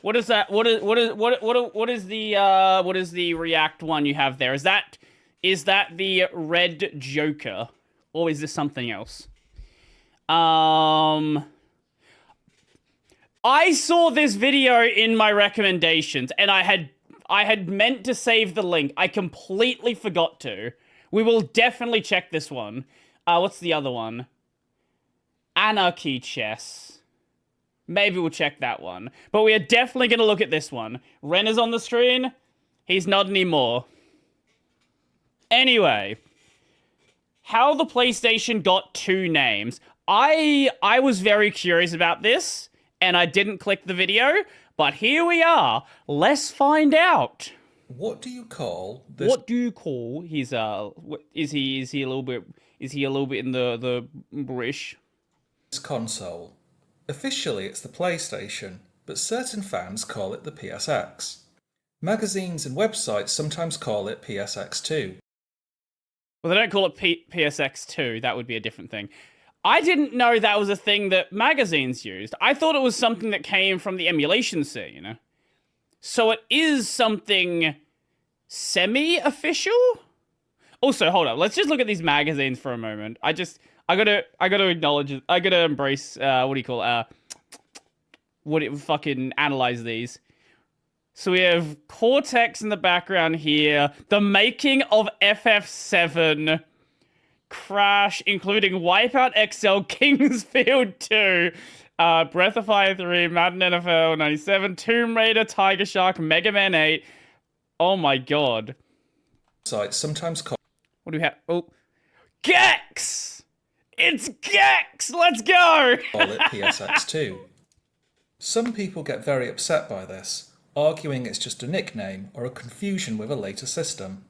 What is that? What is the React one you have there? Is that the red Joker, or is this something else? I saw this video in my recommendations, and I had meant to save the link. I completely forgot to. We will definitely check this one. What's the other one? Anarchy Chess. Maybe we'll check that one. But we are definitely going to look at this one. Ren is on the screen. He's not anymore. Anyway, how the PlayStation got two names. I was very curious about this, and I didn't click the video, but here we are. Let's find out. What do you call this? What do you call his is he a little bit in the British? This console. Officially, it's the PlayStation, but certain fans call it the PSX. Magazines and websites sometimes call it PSX2. Well, they don't call it PSX2. That would be a different thing. I didn't know that was a thing that magazines used. I thought it was something that came from the emulation scene. So it is something semi-official? Also, hold up. Let's just look at these magazines for a moment. I gotta acknowledge it. I gotta embrace, fucking analyze these. So we have Cortex in the background here. The making of FF7. Crash, including Wipeout XL, Kingsfield 2, Breath of Fire 3, Madden NFL 97, Tomb Raider, Tiger Shark, Mega Man 8. Oh my god. Sites sometimes call. What do we have? Oh. Gex! It's Gex! Let's go! Call it PSX2. Some people get very upset by this, arguing it's just a nickname or a confusion with a later system.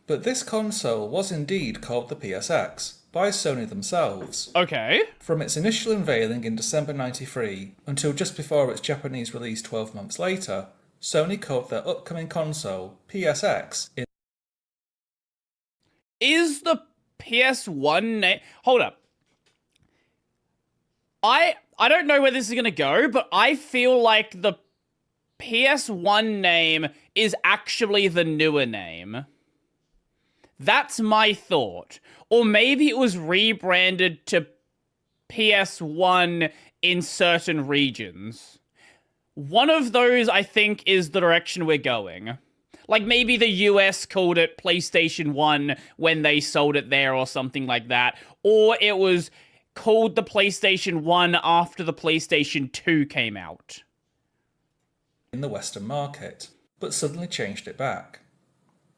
But this console was indeed called the PSX, by Sony themselves. Okay. From its initial unveiling in December 93 until just before its Japanese release 12 months later, Sony called their upcoming console PSX. Is the PS1 name... Hold up. I don't know where this is going to go, but I feel like the PS1 name is actually the newer name. That's my thought. Or maybe it was rebranded to PS1 in certain regions. One of those, I think, is the direction we're going. Like, maybe the US called it PlayStation 1 when they sold it there or something like that. Or it was called the PlayStation 1 after the PlayStation 2 came out. In the Western market, but suddenly changed it back.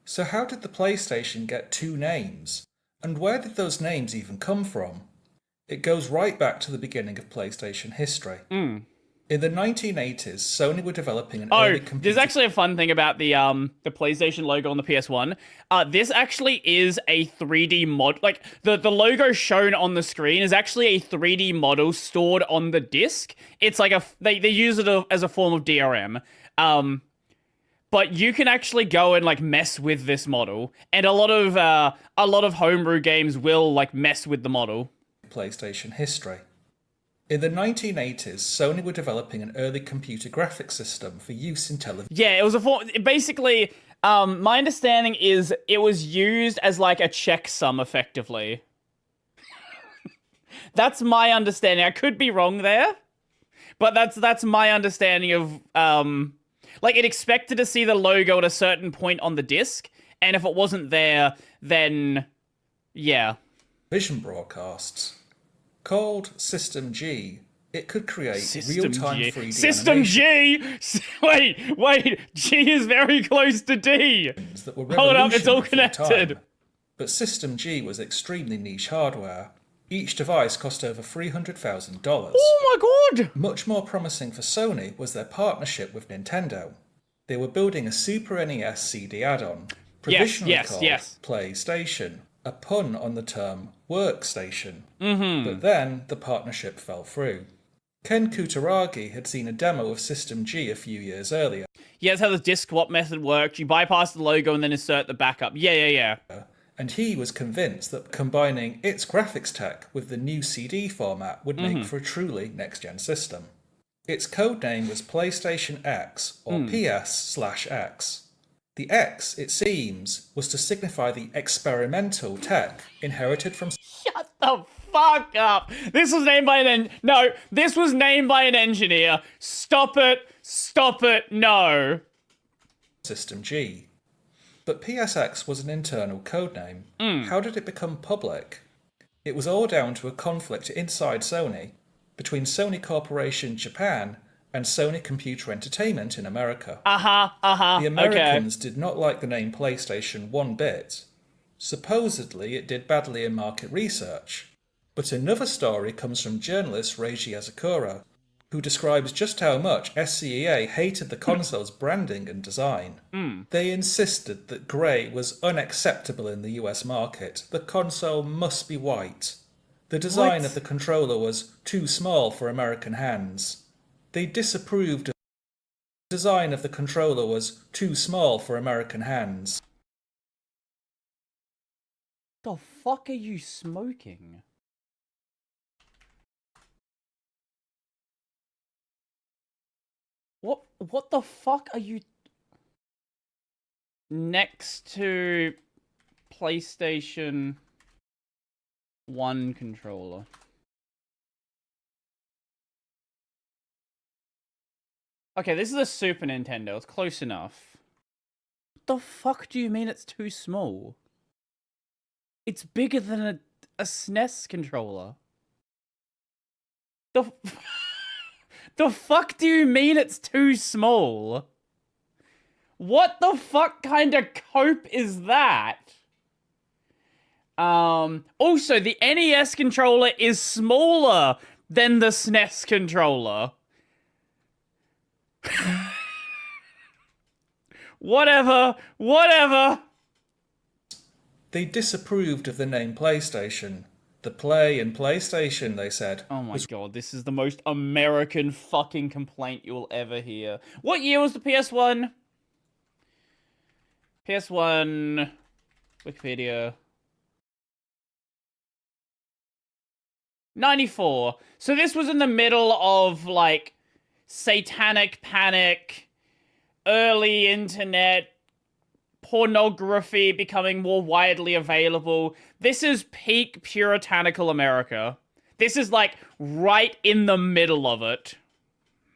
So how did the PlayStation get two names? And where did those names even come from? It goes right back to the beginning of PlayStation history. In the 1980s, Sony were developing an early computer... There's actually a fun thing about the PlayStation logo on the PS1. This actually is a 3D mod. Like, the logo shown on the screen is actually a 3D model stored on the disc. It's like they use it as a form of DRM. But you can actually go and like mess with this model, and a lot of homebrew games will like mess with the model. PlayStation history. In the 1980s, Sony were developing an early computer graphics system for use in television. Yeah, it was basically. My understanding is it was used as like a checksum, effectively. That's my understanding. I could be wrong there, but that's my understanding of Like, it expected to see the logo at a certain point on the disc, and if it wasn't there, then, yeah. Vision broadcasts. Called System G, it could create real-time 3D System animation. G! Wait, G is very close to D! That were Hold up, it's all revolutionary for the connected. time. But System G was extremely niche hardware. Each device cost over $300,000. Oh my god! Much more promising for Sony was their partnership with Nintendo. They were building a Super NES CD add-on, provisionally called PlayStation, a pun on the term workstation. But then the partnership fell through. Ken Kutaragi had seen a demo of System G a few years earlier. Yeah, that's how the disc swap method works. You bypass the logo and then insert the backup. Yeah. And he was convinced that combining its graphics tech with the new CD format would make for a truly next-gen system. Its codename was PlayStation X, or PS/X. The X, it seems, was to signify the experimental tech inherited from... Shut the fuck up! This was named by this was named by an engineer. Stop it! Stop it! No! System G. But PSX was an internal codename. How did it become public? It was all down to a conflict inside Sony, between Sony Corporation Japan and Sony Computer Entertainment in America. The Americans did not like the name PlayStation one bit. Supposedly, it did badly in market research. But another story comes from journalist Reiji Azakura, who describes just how much SCEA hated the console's branding and design. They insisted that grey was unacceptable in the US market. The console must be white. The design of the controller was too small for American hands. They disapproved of the design of the controller was too small for American hands. The fuck are you smoking? What the fuck are you... Next to PlayStation 1 controller. Okay, this is a Super Nintendo. It's close enough. What the fuck do you mean it's too small? It's bigger than a SNES controller. The fuck do you mean it's too small? What the fuck kind of cope is that? Also, the NES controller is smaller than the SNES controller. Whatever. They disapproved of the name PlayStation. The Play and PlayStation, they said. Oh my god, this is the most American fucking complaint you will ever hear. What year was the PS1? PS1... Wikipedia... 94. So this was in the middle of, like, satanic panic, early internet, pornography becoming more widely available. This is peak puritanical America. This is, like, right in the middle of it.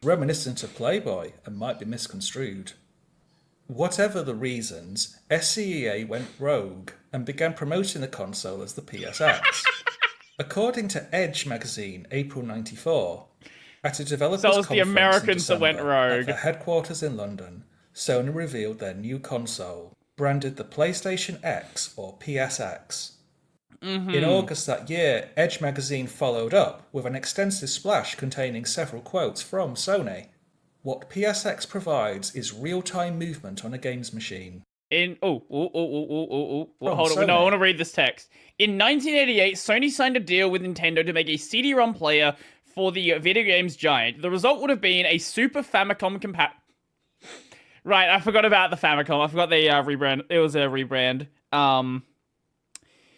Reminiscent of Playboy and might be misconstrued. Whatever the reasons, SCEA went rogue and began promoting the console as the PSX. According to Edge magazine, April '94, at a developers conference the Americans that went rogue. At their headquarters in London, Sony revealed their new console, branded the PlayStation X or PSX. In August that year, Edge magazine followed up with an extensive splash containing several quotes from Sony. What PSX provides is real-time movement on a games machine. Hold on, no, I want to read this text. In 1988, Sony signed a deal with Nintendo to make a CD-ROM player for the video games giant. The result would have been a Super Famicom Right, I forgot about the Famicom. I forgot the rebrand. It was a rebrand.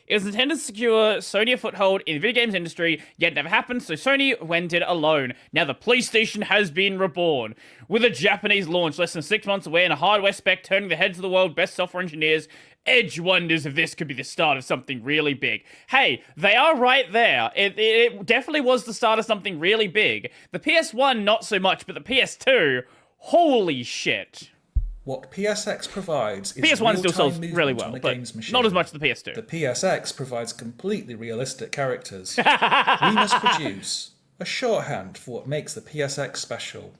It was intended to secure Sony a foothold in the video games industry, yet it never happened, so Sony went it alone. Now the PlayStation has been reborn. With a Japanese launch less than 6 months away and a hardware spec turning the heads of the world's best software engineers, Edge wonders if this could be the start of something really big. Hey, they are right there. It definitely was the start of something really big. The PS1, not so much, but the PS2, holy shit. What PSX provides is PS1 still sells really well, but not as much as the PS2. The PSX provides completely realistic characters. We must produce a shorthand for what makes the PSX special.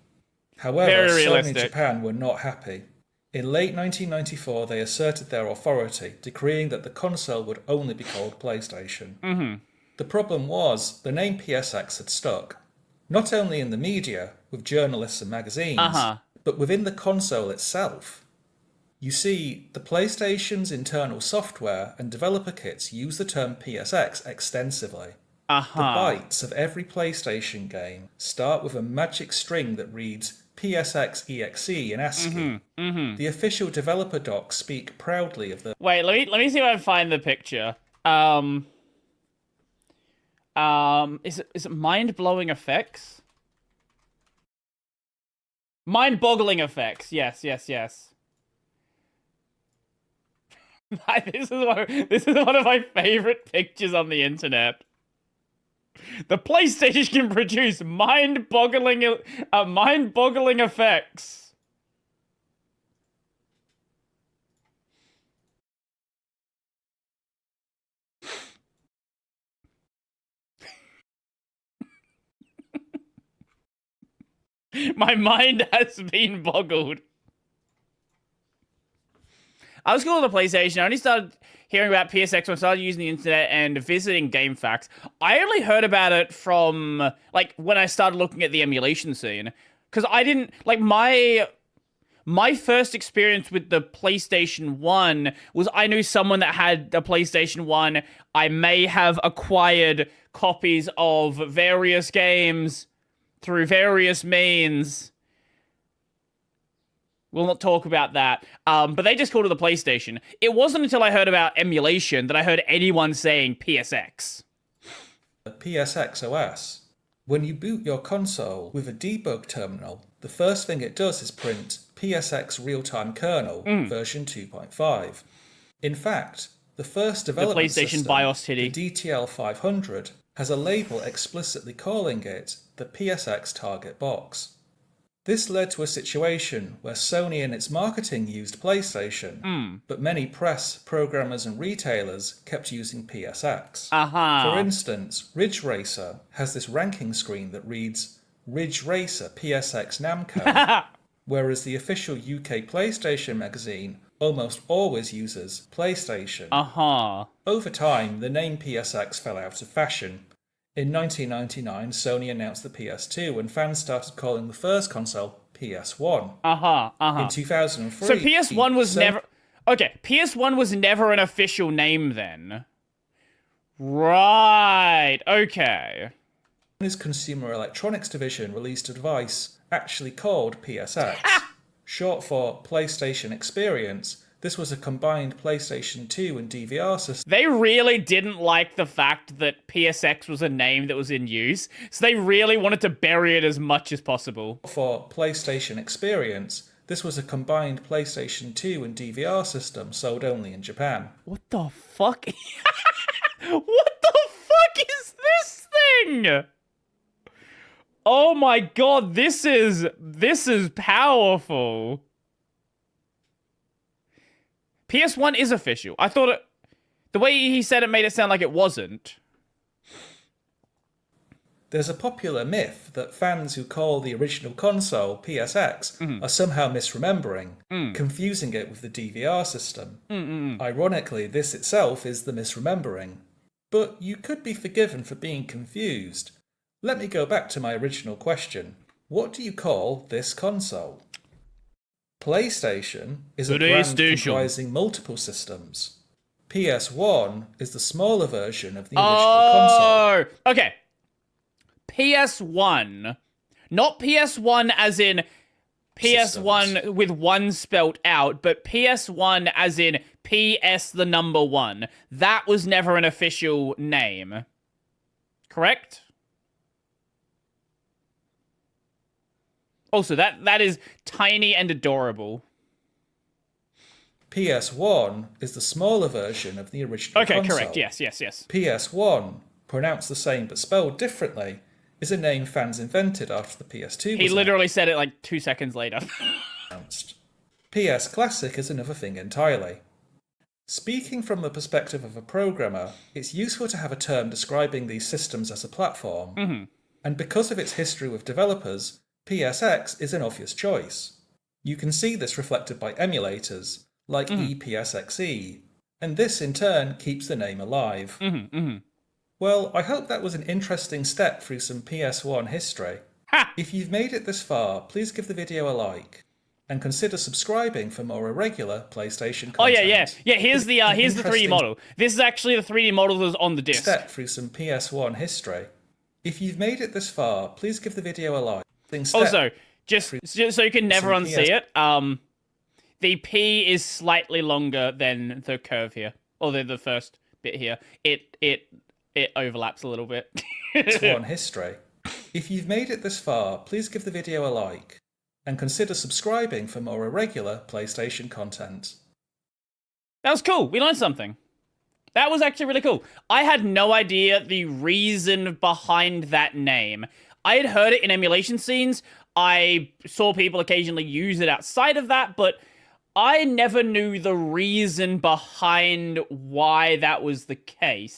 However, Sony and Japan were not happy. In late 1994, they asserted their authority, decreeing that the console would only be called PlayStation. The problem was, the name PSX had stuck. Not only in the media, with journalists and magazines, but within the console itself. You see, the PlayStation's internal software and developer kits use the term PSX extensively. The bytes of every PlayStation game start with a magic string that reads PSX-EXE in ASCII. The official developer docs speak proudly of the... Wait, let me see if I can find the picture. Is it mind-blowing effects? Mind-boggling effects. Yes. This is one of my favorite pictures on the internet. The PlayStation can produce mind-boggling effects. My mind has been boggled. I was cool with the PlayStation. I only started hearing about PSX when I started using the internet and visiting GameFAQs. I only heard about it from, like, when I started looking at the emulation scene. Because I didn't, like, my first experience with the PlayStation 1 was I knew someone that had a PlayStation 1. I may have acquired copies of various games through various means. We'll not talk about that. But they just called it the PlayStation. It wasn't until I heard about emulation that I heard anyone saying PSX. The PSX OS. When you boot your console with a debug terminal, the first thing it does is print PSX real-time kernel version 2.5. In fact, the first development the PlayStation system, BIOS titty. the DTL 500, has a label explicitly calling it the PSX target box. This led to a situation where Sony in its marketing used PlayStation, but many press, programmers and retailers kept using PSX. For instance, Ridge Racer has this ranking screen that reads Ridge Racer PSX Namco, whereas the official UK PlayStation magazine almost always uses PlayStation. Over time, the name PSX fell out of fashion. In 1999, Sony announced the PS2 and fans started calling the first console PS1. In 2003... So PS1 was never... Okay, PS1 was never an official name then. Right, okay. Sony's Consumer Electronics Division released a device actually called PSX, short for PlayStation Experience. This was a combined PlayStation 2 and DVR system. They really didn't like the fact that PSX was a name that was in use, so they really wanted to bury it as much as possible. For PlayStation Experience, this was a combined PlayStation 2 and DVR system sold only in Japan. What the fuck? What the fuck is this thing? Oh my god, this is powerful. PS1 is official. I thought it... The way he said it made it sound like it wasn't. There's a popular myth that fans who call the original console PSX are somehow misremembering, confusing it with the DVR system. Ironically, this itself is the misremembering. But you could be forgiven for being confused. Let me go back to my original question. What do you call this console? PlayStation is a brand comprising multiple systems. PS1 is the smaller version of the original console. Okay. PS1. Not PS1 as in PS1 systems with one spelt out, but PS1 as in PS the number one. That was never an official name. Correct? Also, that is tiny and adorable. PS1 is the smaller version of the original console. Okay, correct. Yes. PS1, pronounced the same but spelled differently, is a name fans invented after the PS2 was He literally said it like 2 seconds later. announced. PS Classic is another thing entirely. Speaking from the perspective of a programmer, it's useful to have a term describing these systems as a platform. And because of its history with developers, PSX is an obvious choice. You can see this reflected by emulators, like ePSXe, and this in turn keeps the name alive. Well, I hope that was an interesting step through some PS1 history. If you've made it this far, please give the video a like, and consider subscribing for more irregular PlayStation content. Oh yeah. Here's the 3D model. This is actually the 3D model that's on the disc. Step through some PS1 history. If you've made it this far, please give the video a like. Also, just so you can never unsee it, the P is slightly longer than the curve here, or the first bit here. It overlaps a little bit. PS1 history. If you've made it this far, please give the video a like, and consider subscribing for more irregular PlayStation content. That was cool. We learned something. That was actually really cool. I had no idea the reason behind that name. I had heard it in emulation scenes. I saw people occasionally use it outside of that, but I never knew the reason behind why that was the case.